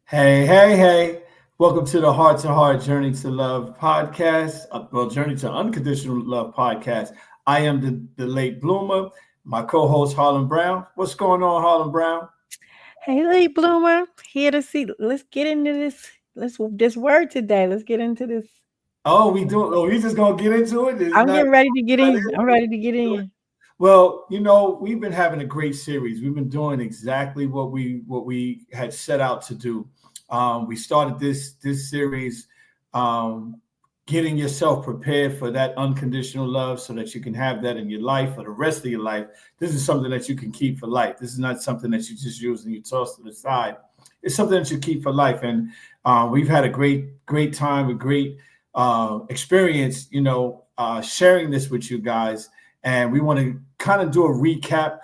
Hey, hey, hey. Welcome to the Heart to Heart Journey to Love podcast. Journey to Unconditional Love podcast. I am the late bloomer, my co host, Harlan Brown. What's going on, Harlan Brown? Hey, late bloomer, here to see. Let's get into this. Let's this word today. Let's get into this. We just gonna get into it. It's I'm not, getting ready to get not in. I'm ready to get in. Well, we've been having a great series. We've been doing exactly what we had set out to do. We started this series, um, getting yourself prepared for that unconditional love, so that you can have that in your life for the rest of your life. This is something that you can keep for life. This is not something that you just use and you toss to the side. It's something that you keep for life, and we've had a great time, a great experience. Sharing this with you guys, and we want to kind of do a recap,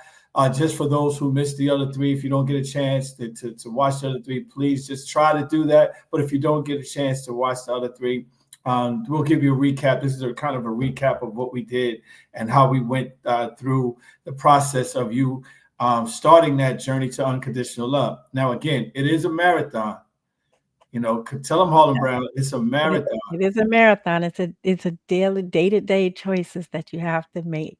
just for those who missed the other three. If you don't get a chance to watch the other three, please just try to do that. But if you don't get a chance to watch the other three, we'll give you a recap. This is a kind of a recap of what we did and how we went through the process of you starting that journey to unconditional love. Now, again, it is a marathon. Tell them, Harlan Brown, it's a It is, marathon. it is a marathon. It's a daily, day-to-day choices that you have to make.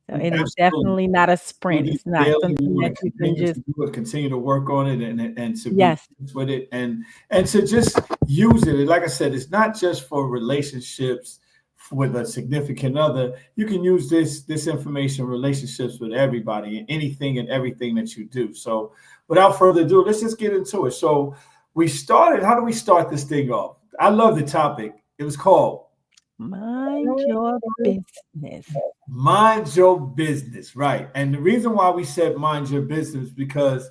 So it is Absolutely. definitely not a Do sprint. this It's not daily. We something that want to you can continue to just. do it, continue to work on it, and to be Yes, with it, and to just use it. And like I said, it's not just for relationships with a significant other. You can use this information in relationships with everybody and anything and everything that you do. So, without further ado, let's just get into it. So, we started. How do we start this thing off? I love the topic. It was called mind your business. Mind Your Business, right? And the reason why we said mind your business, because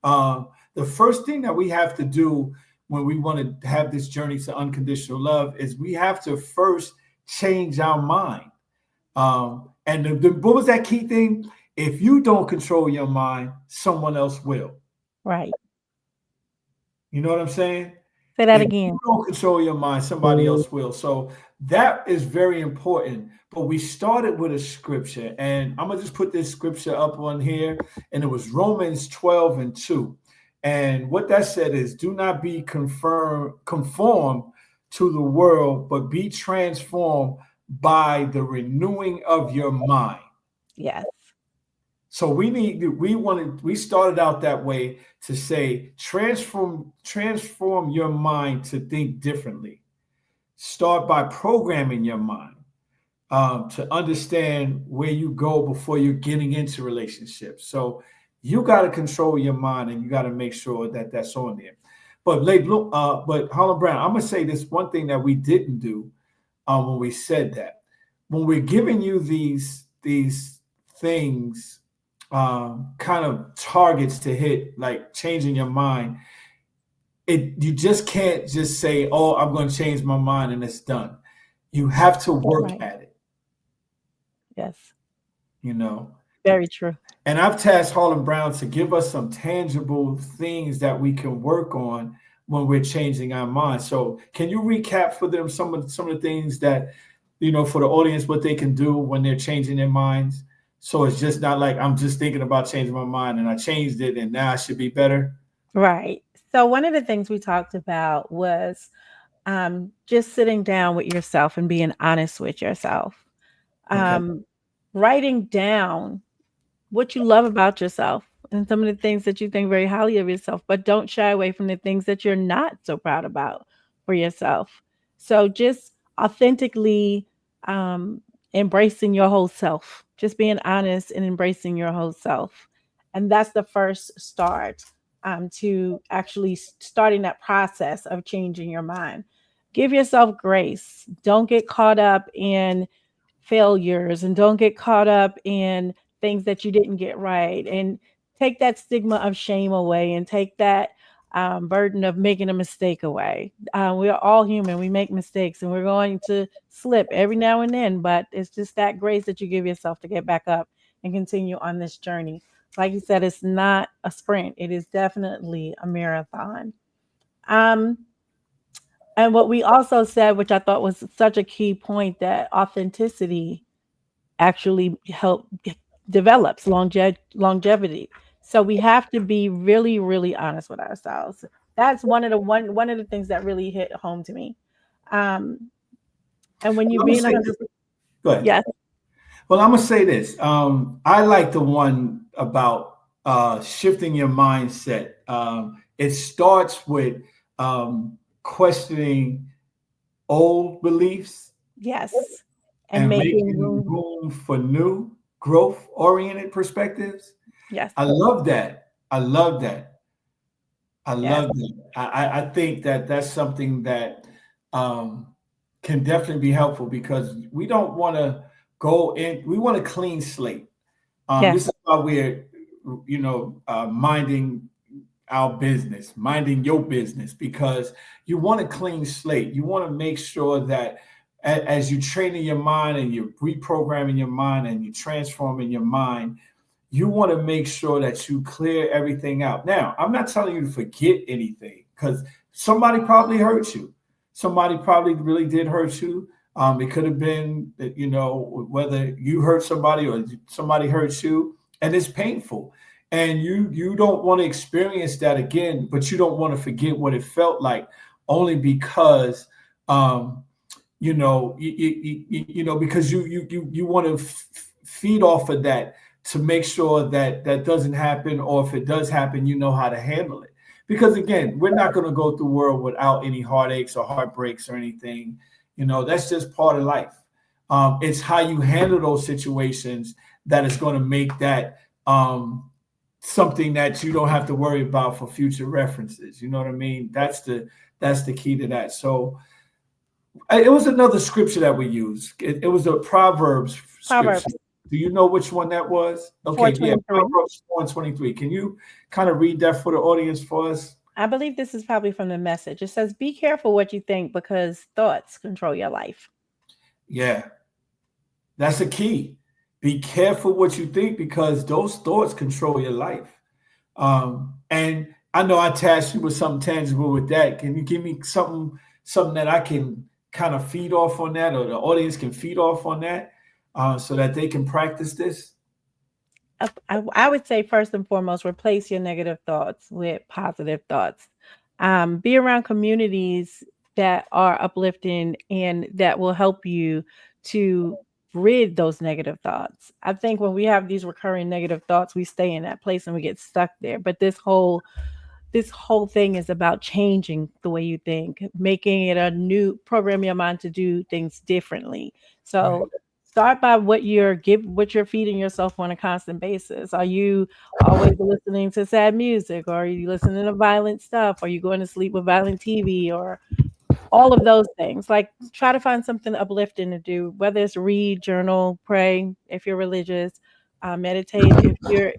the first thing that we have to do when we want to have this journey to unconditional love is we have to first change our mind. And what was that key thing? If you don't control your mind, someone else will. Right. You know what I'm saying? Say that If you again. don't control your mind, somebody else will. So that is very important. But we started with a scripture, and I'm gonna just put this scripture up on here, and it was Romans 12 and 2. And what that said is, do not be conformed to the world, but be transformed by the renewing of your mind. Yes. So we started out that way to say transform your mind to think differently. Start by programming your mind, to understand where you go before you're getting into relationships. So you got to control your mind, and you got to make sure that that's on there. But Harlan Brown, I'm gonna say this one thing that we didn't do, when we said that. When we're giving you these things, kind of targets to hit, like changing your mind, you just can't just say, "Oh, I'm going to change my mind and it's done." You have to work Right. at it, Yes. you know. Very true. And I've tasked Harlan Brown to give us some tangible things that we can work on when we're changing our mind. So, can you recap for them some of the things that, for the audience, what they can do when they're changing their minds? So it's just not like I'm just thinking about changing my mind and I changed it and now I should be better. Right. So one of the things we talked about was just sitting down with yourself and being honest with yourself. Okay. Um, Writing down what you love about yourself and some of the things that you think very highly of yourself, but don't shy away from the things that you're not so proud about for yourself. So just authentically um, embracing your whole self, just being honest and embracing your whole self. And that's the first start to actually starting that process of changing your mind. Give yourself grace. Don't get caught up in failures and don't get caught up in things that you didn't get right, and take that stigma of shame away, and take that burden of making a mistake away. We are all human. We make mistakes and we're going to slip every now and then, but it's just that grace that you give yourself to get back up and continue on this journey. Like you said, it's not a sprint, it is definitely a marathon. Um, and what we also said, which I thought was such a key point, that authenticity actually develops longevity. So we have to be really, really honest with ourselves. That's one of the things that really hit home to me. Um, and when you're Well, I'm gonna being say this. 100, Go ahead. yes, Well, I'm gonna say this. I like the one about shifting your mindset. It starts with questioning old beliefs yes, and and making making room. room for new growth-oriented perspectives. Yes, I love that. I love that. I yes, love that. I think that that's something that um, can definitely be helpful because we don't want to go in. We want a clean slate. yes, This is why we're, minding our business, minding your business, because you want a clean slate. You want to make sure that as you're training your mind and you're reprogramming your mind and you're transforming your mind, you want to make sure that you clear everything out. Now, I'm not telling you to forget anything because somebody probably hurt you. Somebody probably really did hurt you. It could have been that, whether you hurt somebody or somebody hurts you, and it's painful. And you don't want to experience that again, but you don't want to forget what it felt like, only because because you want to feed off of that to make sure that that doesn't happen, or if it does happen, you know how to handle it. Because again, we're not going to go through the world without any heartaches or heartbreaks or anything. That's just part of life. It's how you handle those situations that is going to make that something that you don't have to worry about for future references. You know what I mean? That's the key to that. So it was another scripture that we used. It was a Proverbs scripture. Proverbs Do you know which one that was? Okay, yeah, 4:23. Proverbs 4:23. Can you kind of read that for the audience for us? I believe this is probably from the Message. It says, "Be careful what you think because thoughts control your life." Yeah, that's the key. Be careful what you think because those thoughts control your life. And I know I tasked you with something tangible with that. Can you give me something that I can kind of feed off on that, or the audience can feed off on that, so that they can practice this? I would say first and foremost, replace your negative thoughts with positive thoughts. Be around communities that are uplifting and that will help you to rid those negative thoughts. I think when we have these recurring negative thoughts, we stay in that place and we get stuck there. But this whole thing is about changing the way you think, making it a new program your mind to do things differently. Right. So start by what you're feeding yourself on a constant basis. Are you always listening to sad music, or are you listening to violent stuff? Are you going to sleep with violent TV, or all of those things? Like, try to find something uplifting to do, whether it's read, journal, pray if you're religious, meditate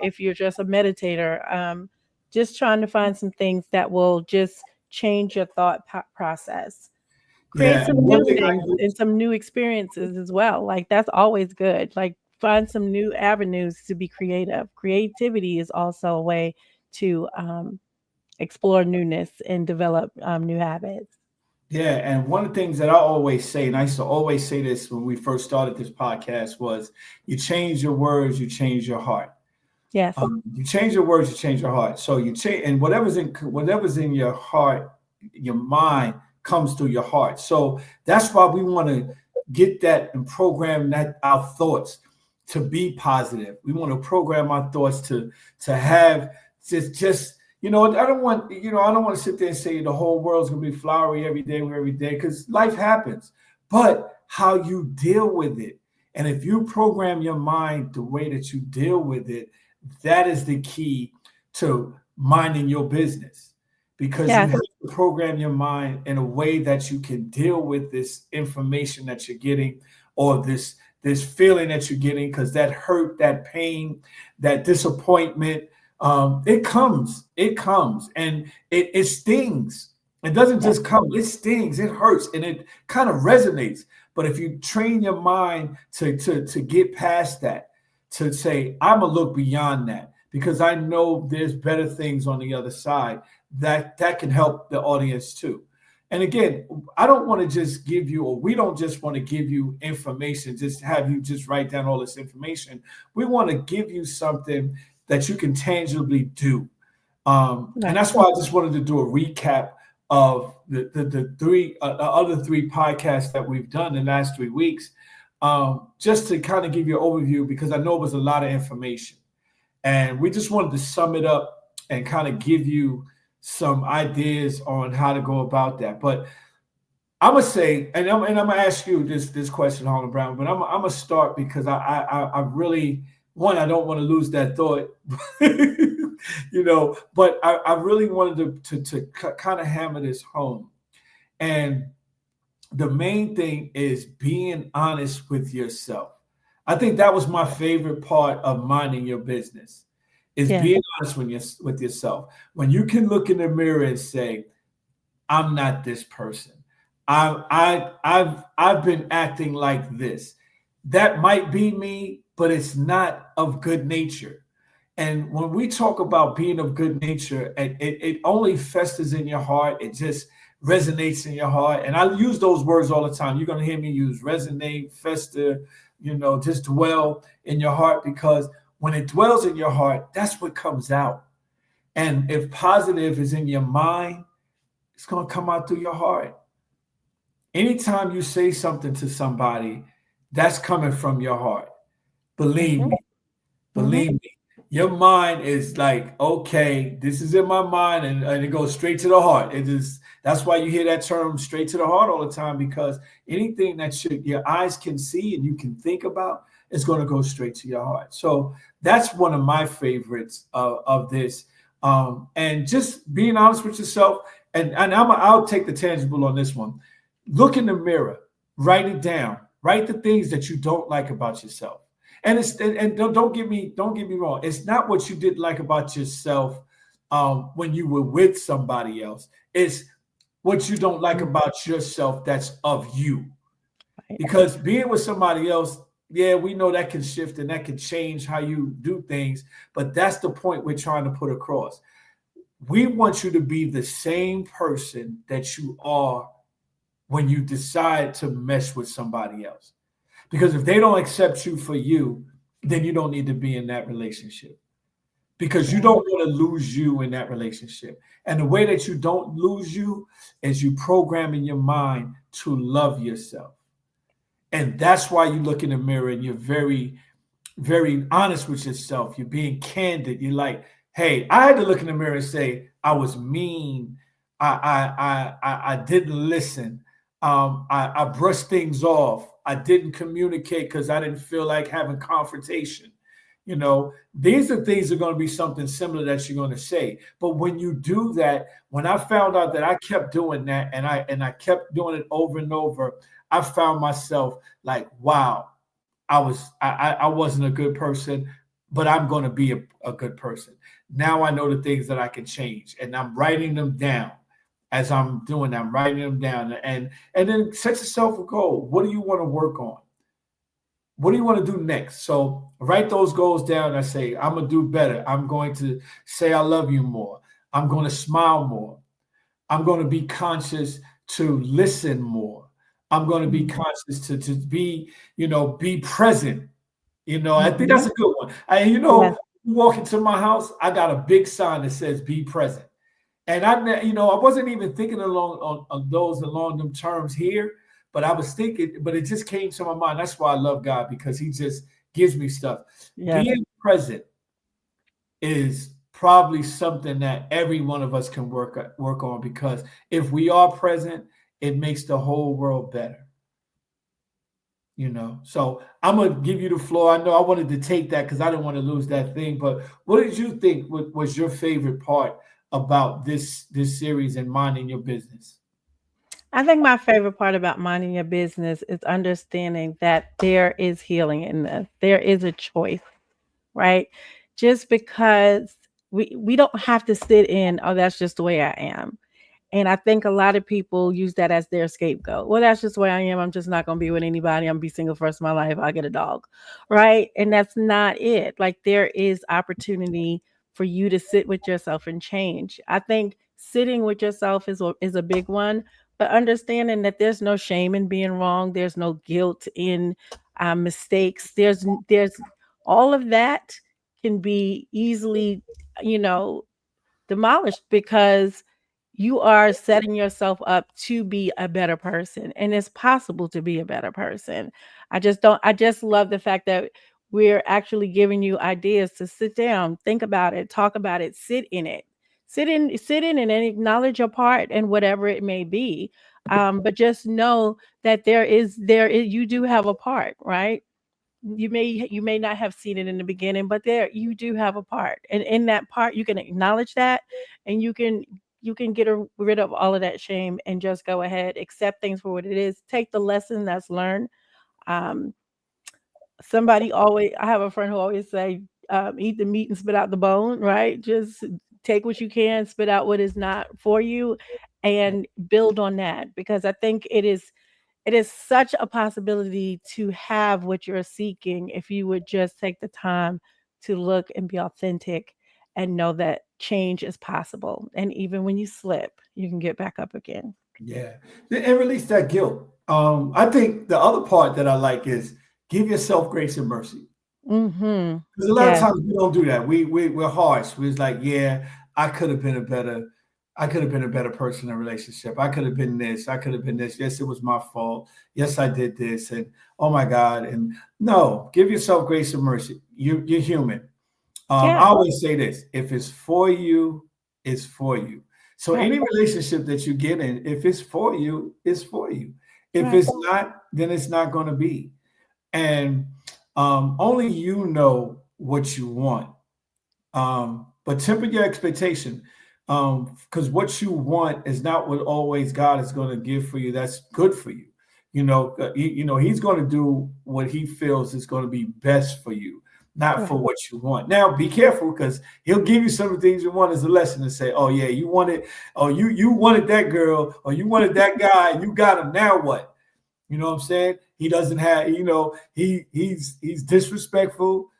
if you're just a meditator. Just trying to find some things that will just change your process. Create Yeah, some and one new thing I things and some new experiences as well. Like, that's always good. Like, find some new avenues to be creative. Creativity is also a way to explore newness and develop new habits. Yeah, and one of the things that I always say, and I used to always say this when we first started this podcast, was you change your words, you change your heart. Yes. You change your words, you change your heart. So you change, and whatever's in your heart, your mind comes through your heart. So that's why we want to get that and program that our thoughts to be positive. We want to program our thoughts to have just I don't want to sit there and say the whole world's gonna be flowery every day because life happens. But how you deal with it, and if you program your mind the way that you deal with it, that is the key to minding your business, because you Yes. have to program your mind in a way that you can deal with this information that you're getting, or this feeling that you're getting, because that hurt, that pain, that disappointment, it comes and it stings. It doesn't Yes. just come, it stings, it hurts, and it kind of resonates. But if you train your mind to get past that, to say, I'm gonna look beyond that because I know there's better things on the other side, that can help the audience too. And again, I don't want to just give you, or we don't just want to give you information, just have you just write down all this information. We want to give you something that you can tangibly do. And Right. that's why I just wanted to do a recap of the three the other three podcasts that we've done in the last 3 weeks, just to kind of give you an overview because I know it was a lot of information, and we just wanted to sum it up and kind of give you some ideas on how to go about that. But I'm gonna say, and I'm gonna ask you this question, Harlan Brown. But I'm gonna start because I really, one, I don't want to lose that thought, But I really wanted to kind of hammer this home, and the main thing is being honest with yourself. I think that was my favorite part of minding your business, is Yeah. being honest with yourself. When you can look in the mirror and say, I'm not this person. I've been acting like this. That might be me, but it's not of good nature. And when we talk about being of good nature, it only festers in your heart. It just resonates in your heart. And I use those words all the time. You're going to hear me use resonate, fester, just dwell in your heart, because when it dwells in your heart, that's what comes out. And if positive is in your mind, it's going to come out through your heart. Anytime you say something to somebody, that's coming from your heart. Believe Mm-hmm. me, Mm-hmm. believe me. Your mind is like, okay, this is in my mind, and it goes straight to the heart. It is That's why you hear that term straight to the heart all the time, because anything that your eyes can see and you can think about is going to go straight to your heart. So that's one of my favorites of this. And just being honest with yourself, and I'll take the tangible on this one. Look in the mirror, write it down, write the things that you don't like about yourself. And don't get me wrong. It's not what you didn't like about yourself when you were with somebody else. It's what you don't like about yourself that's of you. Right. Because being with somebody else, yeah, we know that can shift and that can change how you do things. But that's the point we're trying to put across. We want you to be the same person that you are when you decide to mesh with somebody else. Because if they don't accept you for you, then you don't need to be in that relationship, because you Yeah. don't want to lose you in that relationship. And the way that you don't lose you is you program in your mind to love yourself. And that's why you look in the mirror and you're very, very honest with yourself. You're being candid. You're like, hey, I had to look in the mirror and say, I was mean. I didn't listen. I brushed things off. I didn't communicate because I didn't feel like having confrontation. These are things that are going to be something similar that you're going to say. But when you do that, when I found out that I kept doing that, and I kept doing it over and over, I found myself like, wow, I wasn't a good person, but I'm going to be a good person. Now I know the things that I can change, and I'm writing them down. As I'm doing that, I'm writing them down, and then set yourself a goal. What do you want to work on? What do you want to do next? So write those goals down. I say, I'm going to do better. I'm going to say I love you more. I'm going to smile more. I'm going to be conscious to listen more. I'm going to be Mm-hmm. conscious to be present. I think Mm-hmm. that's a good one. Yes. You walk into my house, I got a big sign that says "Be present," and I wasn't even thinking on those along them terms here, but I was thinking, but it just came to my mind. That's why I love God, because He just gives me stuff. Yes. Being present is probably something that every one of us can work on, because if we are present, it makes the whole world better. So I'm gonna give you the floor. I know I wanted to take that because I didn't want to lose that thing, but what did you think was your favorite part about this series and minding your business? I think my favorite part about minding your business is understanding that there is healing in this. There is a choice, right? Just because we don't have to sit in, oh, that's just the way I am. And I think a lot of people use that as their scapegoat. Well, that's just the way I am. I'm just not going to be with anybody. I'm going to be single for the rest of my life. I'll get a dog. Right. And that's not it. Like, there is opportunity for you to sit with yourself and change. I think sitting with yourself is a big one, but understanding that there's no shame in being wrong. There's no guilt in mistakes. There's all of that can be easily, you know, demolished because you are setting yourself up to be a better person, and it's possible to be a better person. I just love the fact that we're actually giving you ideas to sit down, think about it, talk about it, sit in it. Sit in and acknowledge your part and whatever it may be. But just know that you do have a part, right? You may not have seen it in the beginning, but there you do have a part, and in that part you can acknowledge that, and you can rid of all of that shame and just go ahead, accept things for what it is, take the lesson that's learned. um Somebody always I have a friend who always say, eat the meat and spit out the bone, right? Just take what you can, spit out what is not for you, and build on that, because I think it is such a possibility to have what you're seeking if you would just take the time to look and be authentic and know that change is possible. And even when you slip, you can get back up again. Yeah, and release that guilt. I think the other part that I like is give yourself grace and mercy. Mhm. Because a lot of Yes. times we don't do that. We're harsh. We're like, yeah, I could have been a better, I could have been a better person in a relationship. I could have been this. I could have been this. Yes, it was my fault. Yes, I did this. And oh my God. And no, give yourself grace and mercy. You're human. I Yeah. always say this: if it's for you, it's for you. So Right. any relationship that you get in, if it's for you, it's for you. If Right. it's not, then it's not going to be. And only you know what you want. But temper your expectation, because what you want is not what always God is going to give for you. That's good for you. You know, He's going to do what He feels is going to be best for you, not for Right. what you want. Now, be careful because He'll give you some of the things you want as a lesson to say, "Oh yeah, you wanted, oh you wanted that girl, or you wanted that guy, and you got him. Now what?" You know what I'm saying? He doesn't have, he's disrespectful.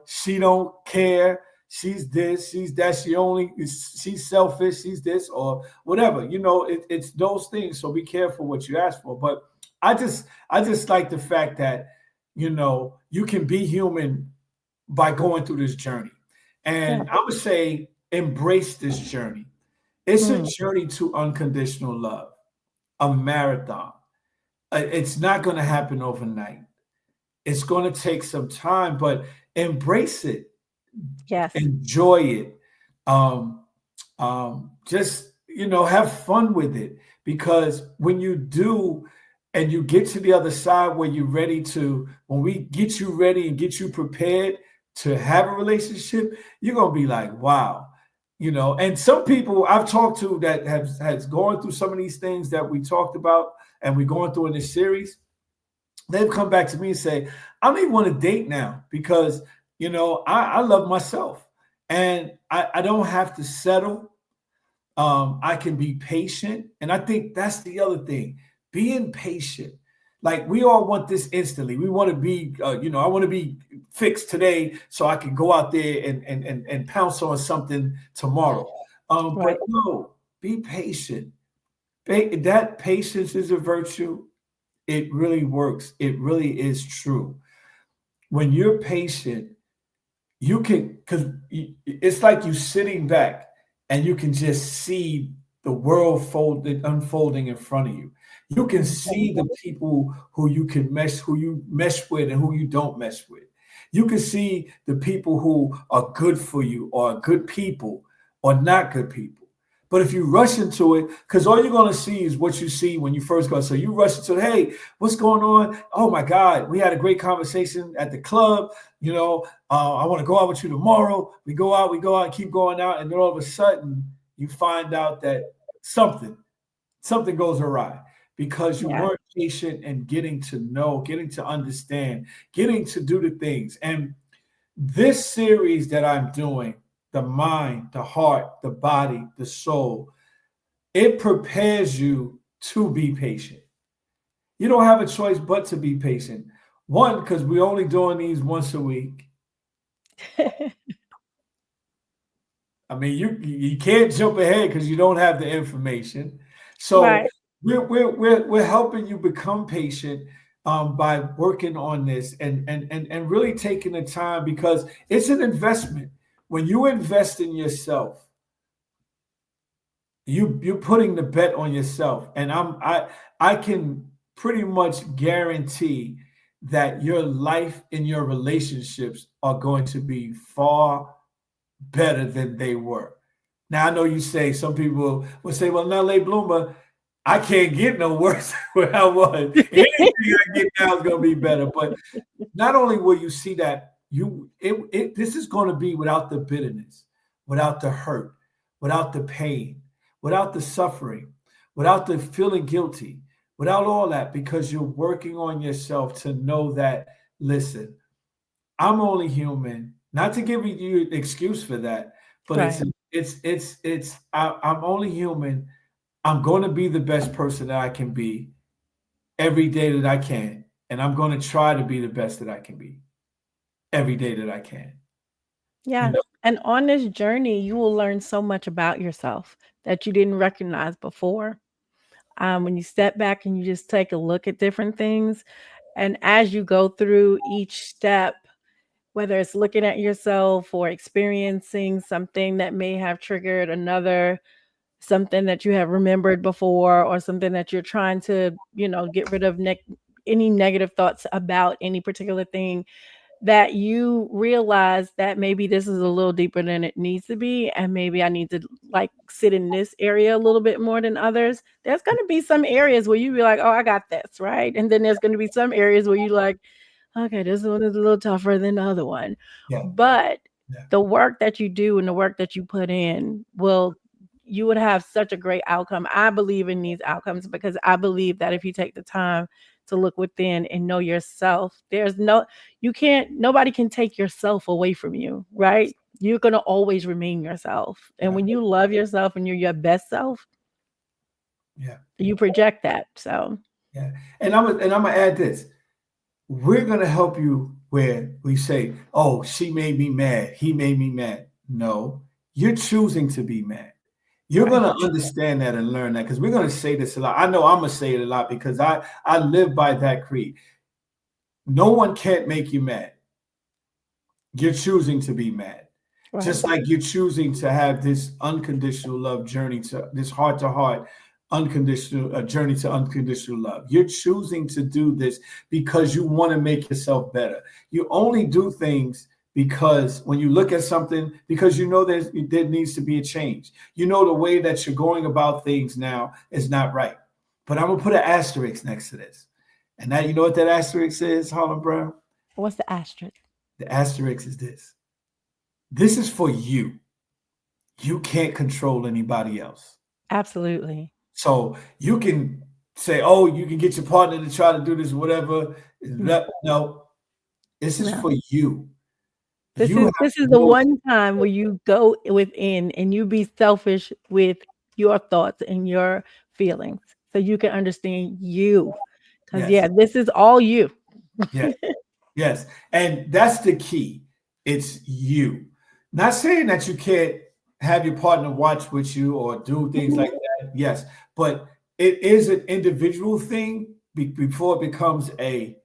She don't care. She's this, she's that. She's selfish. She's this or whatever. It's those things. So be careful what you ask for. But I just like the fact that you can be human by going through this journey, Yeah. and I would say embrace this journey. It's a Mm. journey to unconditional love, a marathon. It's not going to happen overnight. It's going to take some time, but embrace it, Yes. enjoy it. Um, just have fun with it, because when you do, and you get to the other side where you're ready to, when we get you ready and get you prepared to have a relationship, you're gonna be like, wow. And some people I've talked to that has gone through some of these things that we talked about and we're going through in this series, they've come back to me and say, I don't even want to date now because I love myself, and I don't have to settle. I can be patient. And I think that's the other thing, being patient. Like, we all want this instantly. We want to be, I want to be fixed today so I can go out there and pounce on something tomorrow. But Right. no, be patient. That patience is a virtue. It really works. It really is true. When you're patient, you can, because it's like you sitting back and you can just see the world unfolding in front of you. You can Mhm. see the people who you mesh with and who you don't mesh with. You can see the people who are good for you or good people or not good people. But if you rush into it, because all you're going to see is what you see when you first go. So you rush into, hey, what's going on? Oh my God, we had a great conversation at the club. I want to go out with you tomorrow. We go out, keep going out, and then all of a sudden you find out that something, something goes awry because you Yeah. weren't patient and getting to know, getting to understand, getting to do the things. And this series that I'm doing, the mind, the heart, the body, the soul, it prepares you to be patient. You don't have a choice but to be patient. One, because we're only doing these once a week. I mean, you can't jump ahead because you don't have the information. So Right. we're helping you become patient, by working on this and really taking the time, because it's an investment. When you invest in yourself, you're putting the bet on yourself, and I can pretty much guarantee that your life and your relationships are going to be far better than they were. Now I know you say, some people will say, well, now late bloomer, I can't get no worse than where I was. Anything I get now is gonna be better. But not only will you see that, this is going to be without the bitterness, without the hurt, without the pain, without the suffering, without the feeling guilty, without all that, because you're working on yourself to know that, listen, I'm only human. Not to give you an excuse for that, but Right. I'm only human. I'm going to be the best person that I can be every day that I can, and I'm going to try to be the best that I can be every day that I can. You Yeah. know, And on this journey, you will learn so much about yourself that you didn't recognize before. When you step back and you just take a look at different things, and as you go through each step, whether it's looking at yourself or experiencing something that may have triggered another, something that you have remembered before, or something that you're trying to, get rid of any negative thoughts about any particular thing, that you realize that maybe this is a little deeper than it needs to be, and maybe I need to like sit in this area a little bit more than others. There's going to be some areas where you be like, oh, I got this, right? And then there's going to be some areas where you like, okay, this one is a little tougher than the other one. yeah, But yeah, the work that you do and the work that you put in will, you would have such a great outcome. I believe in these outcomes because I believe that if you take the time to look within and know yourself, nobody can take yourself away from you, right? You're going to always remain yourself. And yeah, when you love yourself and you're your best self, yeah, you project that. So, yeah. And I'm gonna add this. We're gonna help you where we say, "Oh, she made me mad. He made me mad." No, you're choosing to be mad. You're right, gonna understand that and learn that, because we're gonna say this a lot. I know I'm gonna say it a lot because I live by that creed. No one can't make you mad. You're choosing to be mad. right. Just like you're choosing to have this unconditional love journey, to this heart to heart unconditional journey to unconditional love. You're choosing to do this because you want to make yourself better. You only do things because when you look at something, because you know there needs to be a change. You know the way that you're going about things now is not right. But I'm gonna put an asterisk next to this. And now you know what that asterisk is, Harlem Brown? What's the asterisk? The asterisk is this. This is for you. You can't control anybody else. Absolutely. So you can say, oh, you can get your partner to try to do this, whatever. No, this is No. for you. This You is have this is to the know. one time where you go within and you be selfish with your thoughts and your feelings so you can understand you. Cause Yes, yeah, this is all you. yes, yes. And that's the key. It's you. Not saying that you can't have your partner watch with you or do things like that. Yes, but it is an individual thing before it becomes a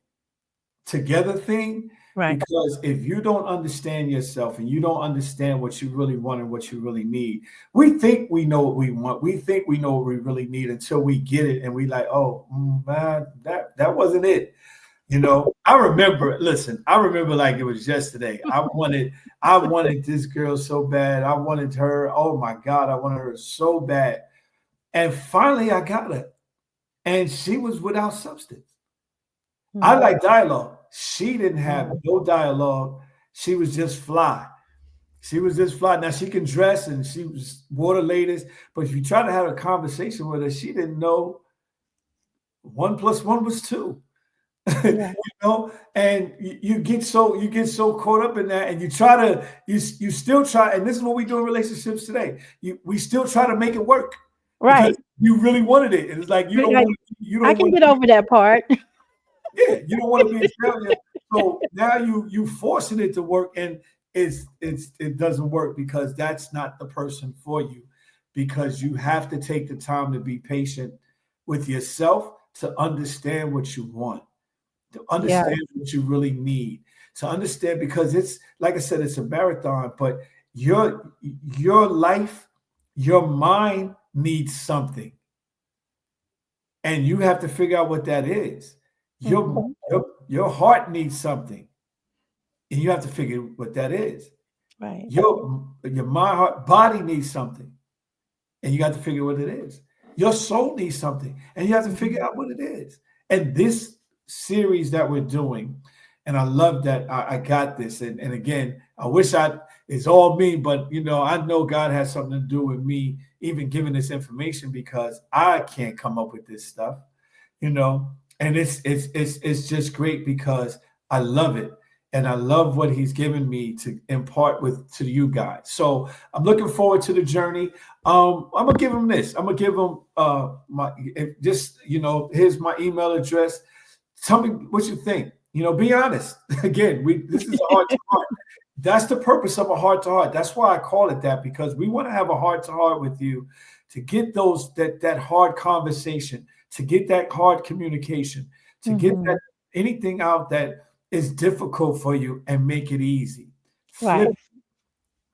together thing, Right. because if you don't understand yourself and you don't understand what you really want and what you really need, we think we know what we want, we think we know what we really need until we get it and we like, oh man, that wasn't it. I remember, listen, I remember like it was yesterday. I wanted this girl so bad. I wanted her, oh my God, I wanted her so bad. And finally I got her, and she was without substance. I Hmm. like dialogue. She didn't have Hmm. no dialogue. She was just fly. She was just fly. Now she can dress and she was wore the latest, but if you try to have a conversation with her, she didn't know one plus one was two. Yeah. And you get so caught up in that, and you try to you still try, and this is what we do in relationships today. We still try to make it work because Right. you really wanted it, and it's like you But, don't like, want you I don't can want get over that part. Yeah, you don't want to be a failure. So now you forcing it to work, and it doesn't work because that's not the person for you. Because you have to take the time to be patient with yourself to understand what you want. to Yeah. understand what you really need, to understand, because it's like I said, it's a marathon, but your life, your mind needs something, and you have to figure out what that is. Your Mhm. your heart needs something, and you have to figure what that is. Right. Your mind, heart, body needs something, and you got to figure what it is. Your soul needs something, and you have to figure Mhm. out what it is. And this series that we're doing, and I love that I got this. And again, I wish it's all me, but I know God has something to do with me even giving this information, because I can't come up with this stuff, you know. And it's just great because I love it, and I love what He's given me to impart with to you guys. So I'm looking forward to the journey. I'm gonna give him this. I'm gonna give him my just here's my email address. Tell me what you think. Be honest. Again, this is a heart to heart. That's the purpose of a heart to heart. That's why I call it that, because we want to have a heart to heart with you, to get that hard conversation, to get that hard communication, to get that Mhm. anything out that is difficult for you and make it easy. Flip Right.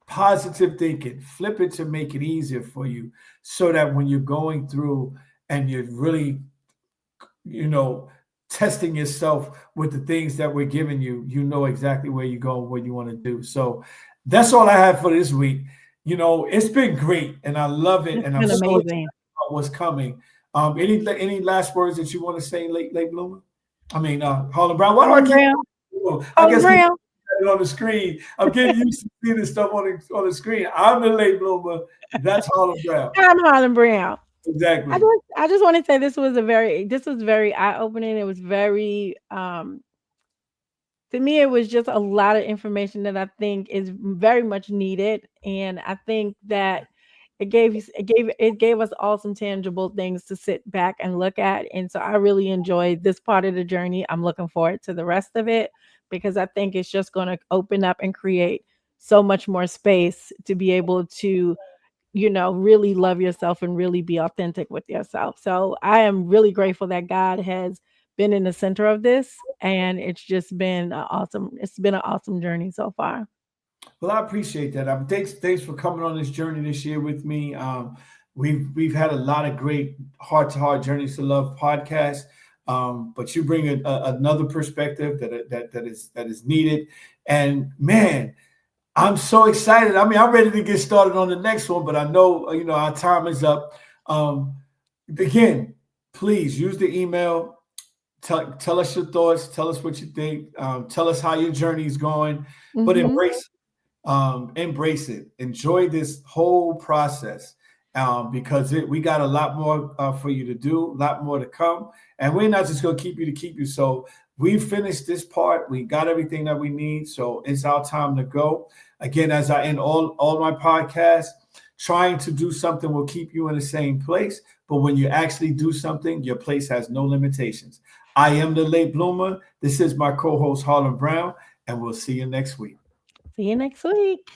positive thinking, flip it to make it easier for you, so that when you're going through and you're really, you know, testing yourself with the things that we're giving you, you know exactly where you go, what you want to do. So that's all I have for this week. It's been great, and I love it, It's and I'm been so excited amazing. about what's coming. Any last words that you want to say, late bloomer? I mean, Harlem Brown. Why do I Harlan keep? Brown. I Harlan guess 'cause Brown. it on the screen. I'm getting used to seeing this stuff on the screen. I'm the late bloomer. That's Harlem Brown. I'm Harlan Brown. Exactly. I just want to say this was very eye opening. It was very to me, it was just a lot of information that I think is very much needed, and I think that it gave us all some tangible things to sit back and look at, and so I really enjoyed this part of the journey. I'm looking forward to the rest of it, because I think it's just going to open up and create so much more space to be able to really love yourself and really be authentic with yourself. So I am really grateful that God has been in the center of this, and it's been an awesome journey so far. Well, I appreciate that. Thanks for coming on this journey this year with me. We've had a lot of great heart to heart journeys to love podcasts, but you bring another perspective that is needed. And man, I'm so excited. I mean, I'm ready to get started on the next one, but I know our time is up. Um, Again, please use the email. Tell us your thoughts. Tell us what you think. Tell us how your journey is going. But Mhm. embrace it. Enjoy this whole process, because we got a lot more for you to do, a lot more to come, and we're not just going to keep you to keep you. So we finished this part. We got everything that we need. So it's our time to go. Again, as I end all my podcasts, trying to do something will keep you in the same place. But when you actually do something, your place has no limitations. I am the late bloomer. This is my co-host Harlan Brown, and we'll see you next week. See you next week.